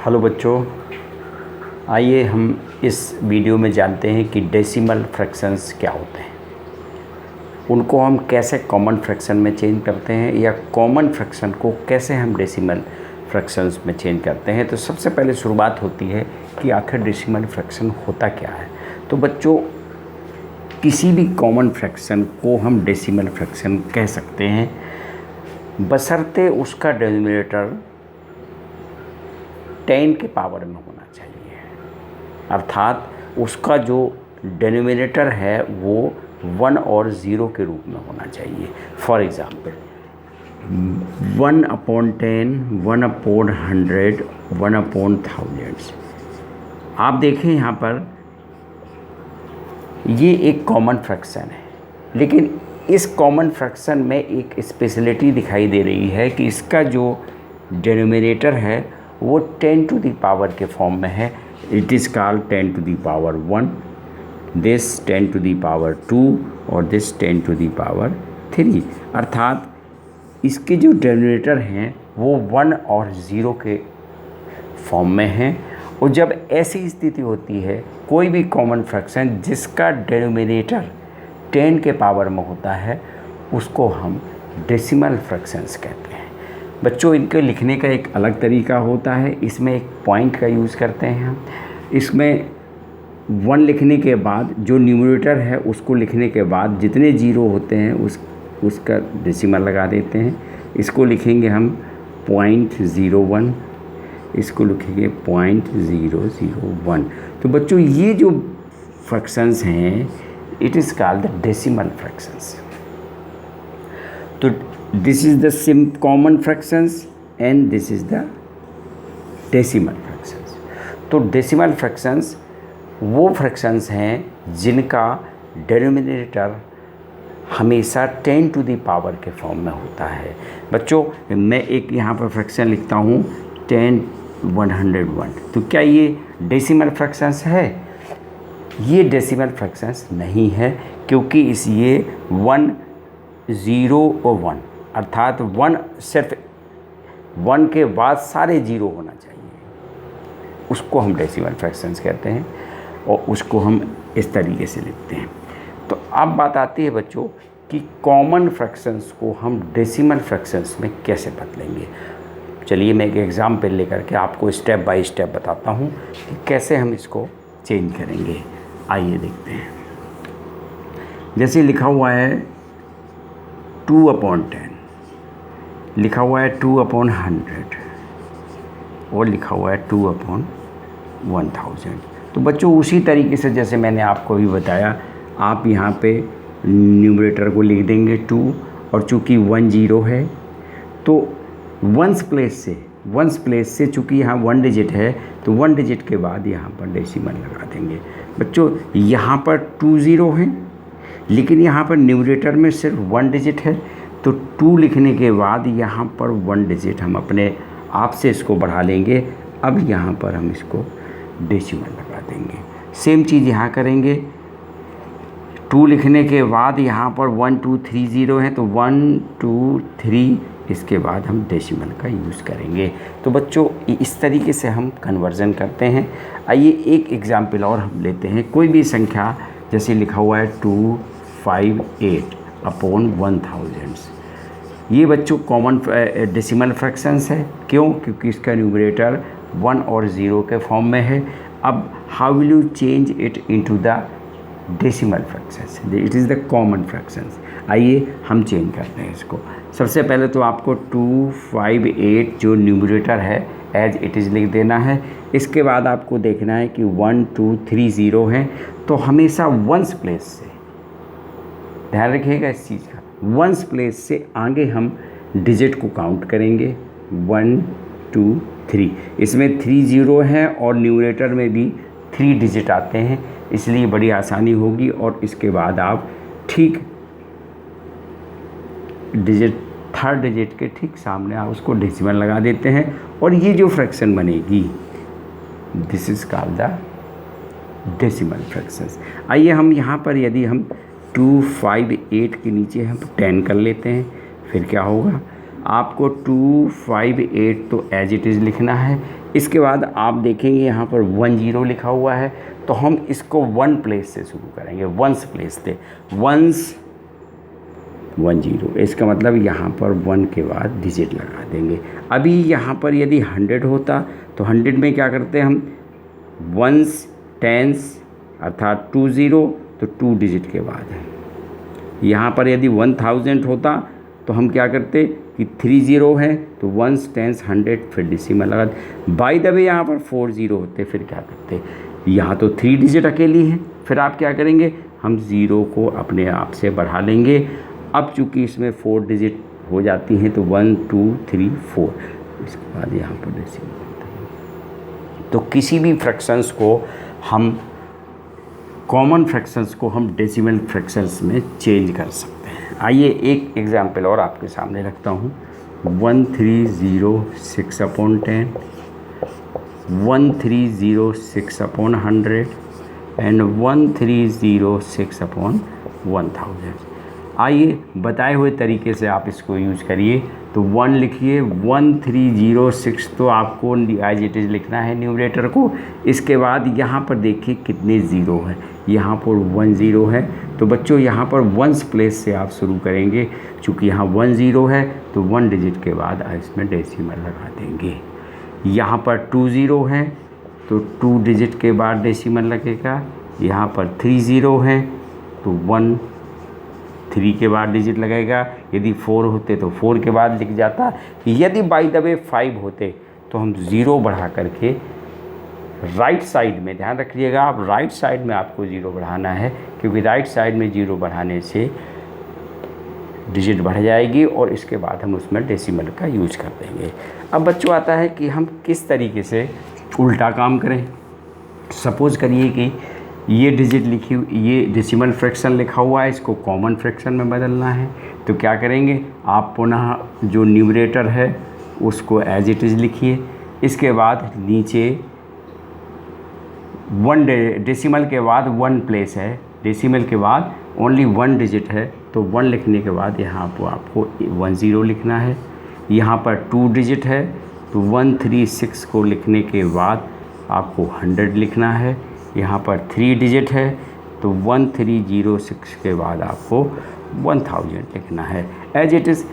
Hello बच्चों, आइए हम इस वीडियो में जानते हैं कि डेसिमल फ्रैक्शंस क्या होते हैं, उनको हम कैसे कॉमन फ्रैक्शन में चेंज करते हैं या कॉमन फ्रैक्शन को कैसे हम डेसिमल फ्रैक्शंस में चेंज करते हैं। तो सबसे पहले शुरुआत होती है कि आखिर डेसिमल फ्रैक्शन होता क्या है। तो बच्चों, किसी भी कॉमन फ्रैक्शन को हम डेसिमल फ्रैक्शन कह सकते हैं बशर्ते उसका डिनोमिनेटर 10 के पावर में होना चाहिए, अर्थात उसका जो डिनोमिनेटर है वो 1 और 0 के रूप में होना चाहिए। For example 1/10, 1/100, 1/1000। आप देखें यहाँ पर ये एक कॉमन फ्रैक्शन है, लेकिन इस कॉमन फ्रैक्शन में एक स्पेशलिटी दिखाई दे रही है कि इसका जो डिनोमिनेटर है वो 10 टू द पावर के फॉर्म में है। It is called 10 to the power 1, this 10 to the power 2 और दिस 10 टू द पावर 3। अर्थात इसके जो डिनोमिनेटर हैं वो 1 और 0 के फॉर्म में हैं। और जब ऐसी स्थिति होती है कोई भी कॉमन फ्रैक्शन जिसका डिनोमिनेटर 10 के पावर में होता है उसको हम डेसिमल फ्रैक्शंस कहते हैं। बच्चों, इनके लिखने का एक अलग तरीका होता है। इसमें एक पॉइंट का यूज़ करते हैं हम। इसमें 1 लिखने के बाद जो न्यूमरेटर है उसको लिखने के बाद जितने जीरो होते हैं उसका डेसिमल लगा देते हैं। इसको लिखेंगे हम 0.01, इसको लिखेंगे 0.001। तो बच्चों, ये जो फ्रैक्शंस हैं it is called the decimal fractions. तो this is the common fractions and this is the decimal fractions। तो डेसिमल फ्रैक्शंस वो फ्रैक्शंस हैं जिनका डिनोमिनेटर हमेशा 10 टू द पावर के फॉर्म में होता है। बच्चों, मैं एक यहाँ पर फ्रैक्शन लिखता हूँ 10/101। तो क्या ये डेसिमल फ्रैक्शंस है? ये डेसिमल फ्रैक्शंस नहीं है, क्योंकि ये 1, 0 और 1, अर्थात 1 सिर्फ 1 के बाद सारे 0 होना चाहिए, उसको हम डेसिमल फ्रैक्शंस कहते हैं और उसको हम इस तरीके से लिखते हैं। तो अब बात आती है बच्चों कि कॉमन फ्रैक्शंस को हम डेसिमल फ्रैक्शंस में कैसे बदलेंगे। चलिए मैं एक एग्जाम्पल लेकर के आपको स्टेप बाय स्टेप बताता हूँ कि कैसे हम इसको चेंज करेंगे। आइए देखते हैं। जैसे लिखा हुआ है 2/10, लिखा हुआ है 2/100 और लिखा हुआ है 2/1000। तो बच्चों, उसी तरीके से जैसे मैंने आपको भी बताया, आप यहाँ पे न्यूमरेटर को लिख देंगे 2, और चूँकि 1 0 है तो वंस प्लेस से चूँकि यहाँ 1 डिजिट है तो 1 डिजिट के बाद यहाँ पर डेसिमल लगा देंगे। बच्चों, यहाँ पर 2 0 हैं, लेकिन यहाँ पर न्यूमरेटर में सिर्फ 1 डिजिट है, तो 2 लिखने के बाद यहाँ पर 1 डिजिट हम अपने आप से इसको बढ़ा लेंगे। अब यहाँ पर हम इसको डेसिमल लगा देंगे। सेम चीज़ यहाँ करेंगे। 2 लिखने के बाद यहाँ पर 1 2 3 0 है, तो 1 2 3 इसके बाद हम डेसिमल का यूज़ करेंगे। तो बच्चों, इस तरीके से हम कन्वर्जन करते हैं। आइए एक एग्जाम्पल और हम लेते हैं। कोई भी संख्या जैसे लिखा हुआ है 258/1000। ये बच्चों कॉमन डेसिमल फ्रैक्शंस है। क्यों? क्योंकि इसका न्यूमरेटर 1 और 0 के फॉर्म में है। अब how will you change it into the decimal fractions? It is the common fractions. आइए हम चेंज करते हैं इसको। सबसे पहले तो आपको 258 जो न्यूमरेटर है एज इट इज़ लिख देना है। इसके बाद आपको देखना है कि 1 2 3 0 है, तो हमेशा वंस प्लेस से, ध्यान रखिएगा इस चीज़ का, वंस प्लेस से आगे हम डिजिट को काउंट करेंगे 1 2 3। इसमें 3 0 है और न्यूमरेटर में भी 3 डिजिट आते हैं, इसलिए बड़ी आसानी होगी। और इसके बाद आप ठीक थर्ड डिजिट के ठीक सामने आप उसको डेसिमल लगा देते हैं और ये जो फ्रैक्शन बनेगी this is called the decimal fractions. आइए हम यहाँ पर यदि हम 258 के नीचे हम 10 कर लेते हैं, फिर क्या होगा, आपको 258 तो एज इट इज़ लिखना है। इसके बाद आप देखेंगे यहाँ पर 10 लिखा हुआ है, तो हम इसको 1 प्लेस से शुरू करेंगे, 1 प्लेस से 10। इसका मतलब यहाँ पर 1 के बाद डिजिट लगा देंगे। अभी यहाँ पर यदि 100 होता तो 100 में क्या करते हम 1s 10s अर्थात 20, तो 2 डिजिट के बाद है। यहाँ पर यदि 1000 होता तो हम क्या करते कि 30 है तो 1s 10s 100 फिर डेसिमल लगा। बाय द वे यहाँ पर 40 होते फिर क्या करते, यहाँ तो 3 डिजिट अकेली हैं, फिर आप क्या करेंगे हम 0 को अपने आप से बढ़ा लेंगे। अब चूँकि इसमें 4 डिजिट हो जाती हैं तो 1 2 3 4, इसके बाद यहाँ पर डेसिमल। तो किसी भी फ्रैक्शंस को हम कॉमन फ्रैक्शंस को हम डेसिमल फ्रैक्शंस में चेंज कर सकते हैं। आइए एक एग्जांपल और आपके सामने रखता हूँ। 1306/10, 1306/100 एंड 1306/1000। आइए बताए हुए तरीके से आप इसको यूज़ करिए। तो 1 लिखिए, 1306 तो आपको एज इट इज़ लिखना है न्यूमरेटर को। इसके बाद यहाँ पर देखिए कितने ज़ीरो हैं, यहाँ पर 10 है, तो बच्चों यहाँ पर 1s प्लेस से आप शुरू करेंगे। चूँकि यहाँ 10 है तो 1 डिजिट के बाद इसमें डेसिमल लगा देंगे। यहाँ पर 20 है तो 2 डिजिट के बाद डेसिमल लगेगा। यहाँ पर 30 है तो 1 3 के बाद डिजिट लगेगा। यदि 4 होते तो 4 के बाद लिख जाता। यदि बाय द वे 5 होते तो हम 0 बढ़ा करके राइट साइड में, ध्यान रखिएगा आप राइट साइड में आपको 0 बढ़ाना है, क्योंकि राइट साइड में 0 बढ़ाने से डिजिट बढ़ जाएगी और इसके बाद हम उसमें डेसिमल का यूज कर देंगे। अब बच्चों आता है कि हम किस तरीके से उल्टा काम करें। सपोज़ करिए कि ये डिजिट लिखी, ये डेसिमल फ्रैक्शन लिखा हुआ है, इसको कॉमन फ्रैक्शन में बदलना है। तो क्या करेंगे आप पुनः जो न्यूमरेटर है उसको एज इट इज़ लिखिए। इसके बाद नीचे 1 डेसिमल के बाद 1 प्लेस है, डेसिमल के बाद ओनली 1 डिजिट है, तो 1 लिखने के बाद यहाँ पर आपको 10 लिखना है। यहाँ पर 2 डिजिट है तो 136 को लिखने के बाद आपको 100 लिखना है। यहाँ पर 3 डिजिट है तो 1306 के बाद आपको 1000 लिखना है एज इट इज़।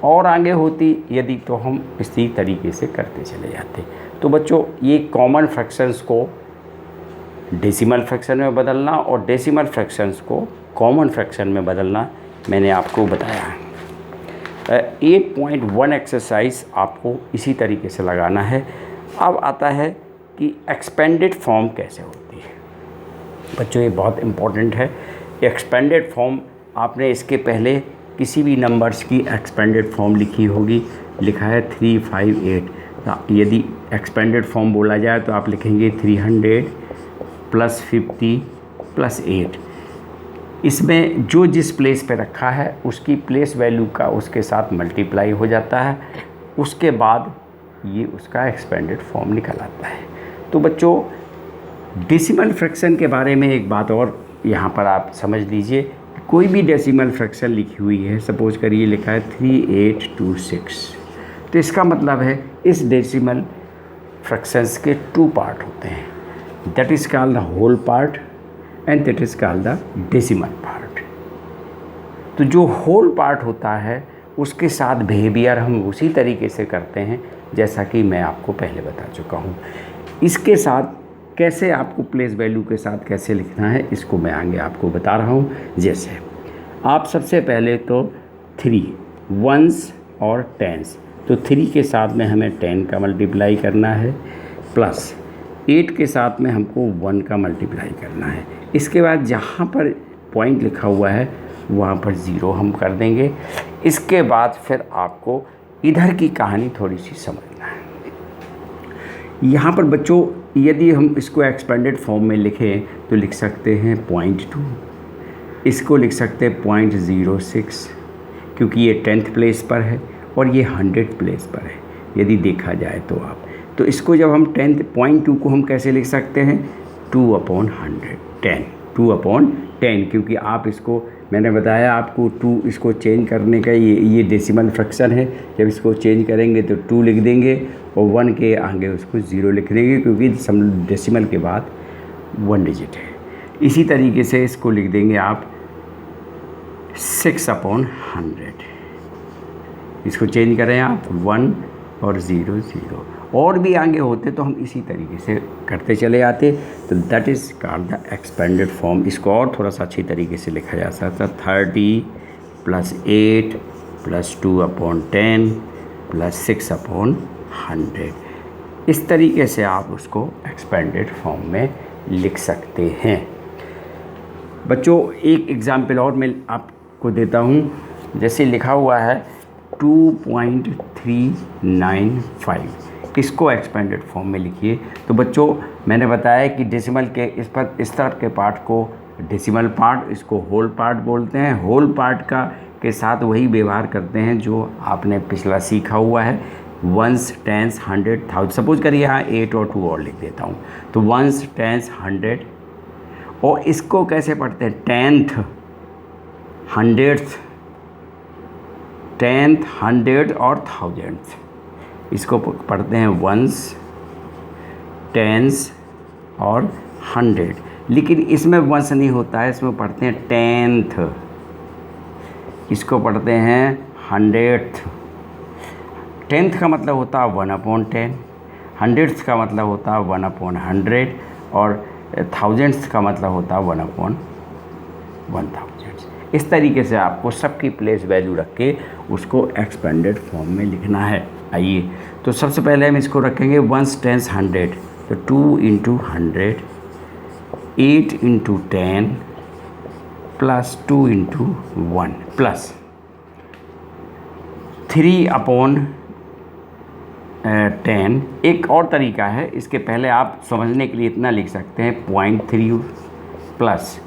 और आगे होती यदि तो हम इसी तरीके से करते चले जाते। तो बच्चों ये कॉमन फ्रैक्शंस को डेसिमल फ्रैक्शन में बदलना और डेसिमल फ्रैक्शंस को कॉमन फ्रैक्शन में बदलना मैंने आपको बताया है। 8.1 एक्सरसाइज आपको इसी तरीके से लगाना है। अब आता है कि एक्सपेंडेड फॉर्म कैसे होती है। बच्चों ये बहुत इम्पोर्टेंट है। एक्सपेंडेड फॉर्म आपने इसके पहले किसी भी नंबर्स की एक्सपेंडेड फॉर्म लिखी होगी, लिखा है 358। यदि एक्सपेंडेड फॉर्म बोला जाए तो आप लिखेंगे 300 + 50 + 8। इसमें जो जिस प्लेस पे रखा है उसकी प्लेस वैल्यू का उसके साथ मल्टीप्लाई हो जाता है, उसके बाद ये उसका एक्सपेंडेड फॉर्म निकल आता है। तो बच्चों डेसिमल फ्रैक्शन के बारे में एक बात और यहाँ पर आप समझ लीजिए। कोई भी डेसिमल फ्रैक्शन लिखी हुई है, सपोज करिए लिखा है 3826, तो इसका मतलब है इस डेसिमल फ्रैक्शंस के 2 पार्ट होते हैं। That is called the whole part and that is called the decimal part. तो जो होल पार्ट होता है उसके साथ बिहेवियर हम उसी तरीके से करते हैं जैसा कि मैं आपको पहले बता चुका हूँ। इसके साथ कैसे आपको प्लेस वैल्यू के साथ कैसे लिखना है इसको मैं आगे आपको बता रहा हूँ। जैसे आप सबसे पहले तो 3 1s और 10s, तो 3 के साथ में हमें 10 का मल्टीप्लाई करना है, प्लस 8 के साथ में हमको 1 का मल्टीप्लाई करना है। इसके बाद जहाँ पर पॉइंट लिखा हुआ है वहाँ पर 0 हम कर देंगे। इसके बाद फिर आपको इधर की कहानी थोड़ी सी समझना है। यहाँ पर बच्चों यदि हम इसको एक्सपेंडेड फॉर्म में लिखें तो लिख सकते हैं 0.2, इसको लिख सकते हैं 0.06, क्योंकि ये 10th प्लेस पर है और ये 100th प्लेस पर है यदि देखा जाए तो आप। तो इसको जब हम 0.2 को हम कैसे लिख सकते हैं 2/100, 2/10, क्योंकि आप इसको मैंने बताया आपको 2 इसको चेंज करने का ये डेसिमल फ्रैक्शन है। जब इसको चेंज करेंगे तो 2 लिख देंगे और 1 के आगे उसको 0 लिख देंगे क्योंकि डेसिमल के बाद 1 डिजिट है। इसी तरीके से इसको लिख देंगे आप 6/100। इसको चेंज करें आप 1 और 0 0, और भी आगे होते तो हम इसी तरीके से करते चले आते। तो that is called the expanded form. इसको और थोड़ा सा अच्छी तरीके से लिखा जा सकता, 30 + 8 + 2/10 + 6/100। इस तरीके से आप उसको एक्सपेंडेड फॉर्म में लिख सकते हैं। बच्चों एक एग्ज़ाम्पल और मैं आपको देता हूँ। जैसे लिखा हुआ है 2.395, इसको एक्सपेंडेड फॉर्म में लिखिए। तो बच्चों मैंने बताया कि डेसिमल के इस तरफ के पार्ट को डेसिमल पार्ट, इसको होल पार्ट बोलते हैं। होल पार्ट के साथ वही व्यवहार करते हैं जो आपने पिछला सीखा हुआ है, वंस, टेंस, 100, 1000। सपोज करिए यहाँ 8 और 2 और लिख देता हूँ, तो वंस, टेंस, 100। और इसको कैसे पढ़ते हैं, 10th, 100th, 10th, 100 और 1000th। इसको पढ़ते हैं वंस, टेंस और 100। लेकिन इसमें वंस नहीं होता है, इसमें पढ़ते हैं 10th। इसको पढ़ते हैं 100th। 10th का मतलब होता है 1/10, 100th का मतलब होता है 1/100 और 1000th का मतलब होता है 1/1000। इस तरीके से आपको सबकी प्लेस वैल्यू रख के उसको एक्सपेंडेड फॉर्म में लिखना है। आइए तो सबसे पहले हम इसको रखेंगे वंस, टेंस, 100। तो 2 × 100, 8 × 10 + 2 × 1 + 3/10। एक और तरीका है, इसके पहले आप समझने के लिए इतना लिख सकते हैं 0.3 प्लस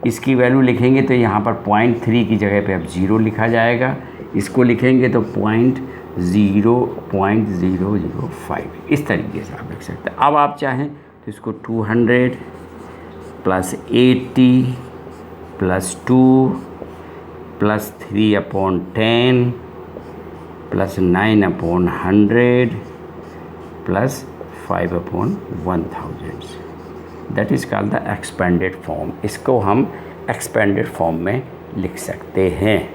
इसकी वैल्यू लिखेंगे तो यहाँ पर 0.3 की जगह पे अब 0 लिखा जाएगा। इसको लिखेंगे तो 0.005। इस तरीके से आप लिख सकते हैं। अब आप चाहें तो इसको 200 + 80 + 2 + 3/10 + 9/100 + 5/1000। That is called the expanded form. इसको हम एक्सपेंडेड फॉर्म में लिख सकते हैं।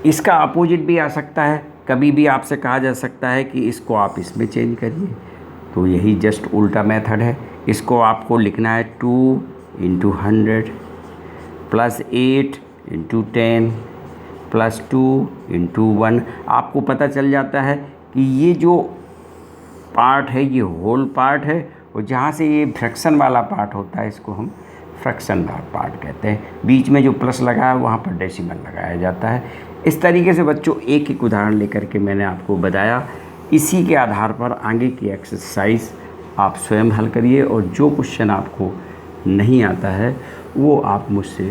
इसका अपोजिट भी आ सकता है। कभी भी आपसे कहा जा सकता है कि इसको आप इसमें चेंज करिए, तो यही जस्ट उल्टा मेथड है। इसको आपको लिखना है 2 × 100 + 8 × 10 + 2 × 1। आपको पता चल जाता है कि ये जो पार्ट है ये होल पार्ट है, और जहाँ से ये फ्रैक्शन वाला पार्ट होता है इसको हम फ्रैक्शन पार्ट कहते हैं। बीच में जो प्लस लगा है वहाँ पर डेसिमल लगाया जाता है। इस तरीके से बच्चों एक एक उदाहरण लेकर के मैंने आपको बताया। इसी के आधार पर आगे की एक्सरसाइज आप स्वयं हल करिए, और जो क्वेश्चन आपको नहीं आता है वो आप मुझसे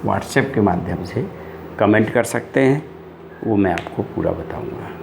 व्हाट्सएप के माध्यम से कमेंट कर सकते हैं, वो मैं आपको पूरा बताऊँगा।